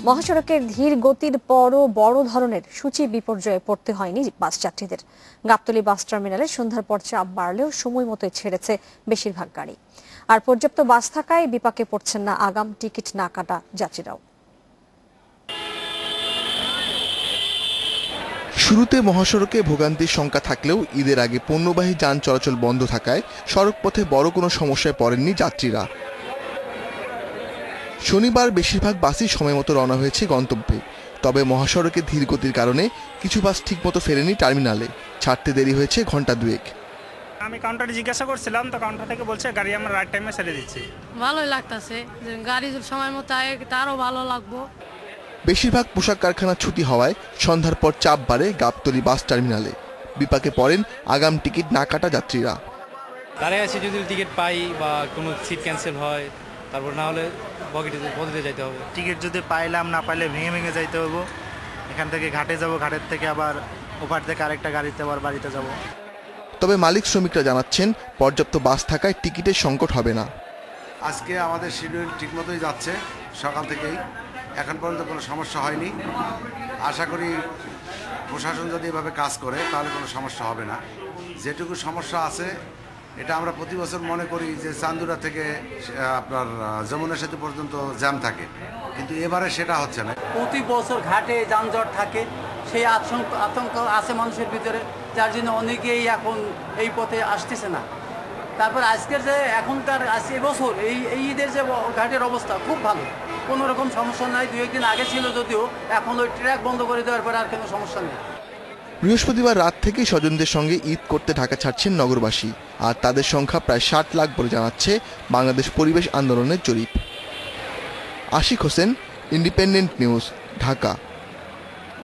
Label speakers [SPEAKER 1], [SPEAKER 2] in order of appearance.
[SPEAKER 1] মহাসড়কের ধীর গতির পরও বড় ধরনের সূচি বিপর্যয়ে পড়তে হয়নি বাস যাত্রীদের। গাবতলী বাস টার্মিনালে সন্ধ্যার পর চাপ বাড়লেও সময় মতো ছেড়েছে বেশিরভাগ গাড়ি। আর পর্যাপ্ত বাস থাকায় বিপাকে পড়ছেন না আগাম টিকিট না কাটা যাত্রীরাও।
[SPEAKER 2] শুরুতে মহাসড়কে ভোগান্তির শঙ্কা থাকলেও ঈদের আগে পণ্যবাহী যান চলাচল বন্ধ থাকায় সড়কপথে বড় কোনো সমস্যায় পড়েননি যাত্রীরা। শনিবার বেশিরভাগ বাসই সময়মতো রওনা হয়েছে গন্তব্যে। তবে মহাসড়কে ধীর গতির কারণে কিছু বাস ঠিকমতো ফেরেনি টার্মিনালে, ছাড়তে দেরি হয়েছে ঘন্টা দুয়েক।
[SPEAKER 3] আমি কাউন্টারে জিজ্ঞাসা করছিলাম, তো কাউন্টার থেকে বলছে গাড়ি আমরা রাইট টাইমে ছেড়ে দিচ্ছি।
[SPEAKER 4] ভালোই লাগতেছে, গাড়ি সময় মতো আয় তারও ভালো লাগবো।
[SPEAKER 2] বেশিরভাগ পোশাক কারখানা ছুটি হওয়ায় সন্ধ্যার পর চাপ বাড়ে গাবতলী বাস টার্মিনালে। বিপাকে পড়েন আগাম টিকিট না কাটা যাত্রীরা।
[SPEAKER 5] দাঁড়িয়ে আছি, যদি টিকিট পাই বা কোনো সিট ক্যান্সেল হয়, তারপর না হলে বদলে যাইতে হবে।
[SPEAKER 6] টিকিট যদি পাইলাম, না পাইলে ভেঙে ভেঙে যাইতে হবে। এখান থেকে ঘাটে যাব, ঘাটের থেকে আবার ওপার থেকে আরেকটা গাড়িতে আবার বাড়িতে যাব।
[SPEAKER 2] তবে মালিক শ্রমিকরা জানাচ্ছেন পর্যাপ্ত বাস থাকায় টিকিটের সংকট হবে না।
[SPEAKER 7] আজকে আমাদের শিডিউল ঠিকমতোই যাচ্ছে, সকাল থেকেই এখন পর্যন্ত কোনো সমস্যা হয়নি। আশা করি প্রশাসন যদি এভাবে কাজ করে তাহলে কোনো সমস্যা হবে না। যেটুকু সমস্যা আছে এটা আমরা প্রতি বছর মনে করি যে চান্দুরা থেকে আপনার যমুনা সেতু পর্যন্ত জ্যাম থাকে, কিন্তু এবারে সেটা হচ্ছে না।
[SPEAKER 8] প্রতি বছর ঘাটে যানজট থাকে, সেই আতঙ্ক আছে মানুষের ভিতরে, যার জন্য অনেকেই এখন এই পথে আসতেছে না। তারপর আজকের যে এখনকার এবছর এই ঈদের যে ঘাটের অবস্থা খুব ভালো, কোনো রকম সমস্যা নাই। দু একদিন আগে ছিল যদিও, এখন ওই ট্র্যাক বন্ধ করে দেওয়ার পর আর কোনো সমস্যা নেই।
[SPEAKER 2] বৃহস্পতিবার রাত থেকেই স্বজনদের সঙ্গে ঈদ করতে ঢাকা ছাড়ছেন নগরবাসী। আর তাদের সংখ্যা প্রায় 60 লাখ বলে জানাচ্ছে বাংলাদেশ পরিবেশ আন্দোলনের জরিপ। Ashik Hossain, Independent News, Dhaka.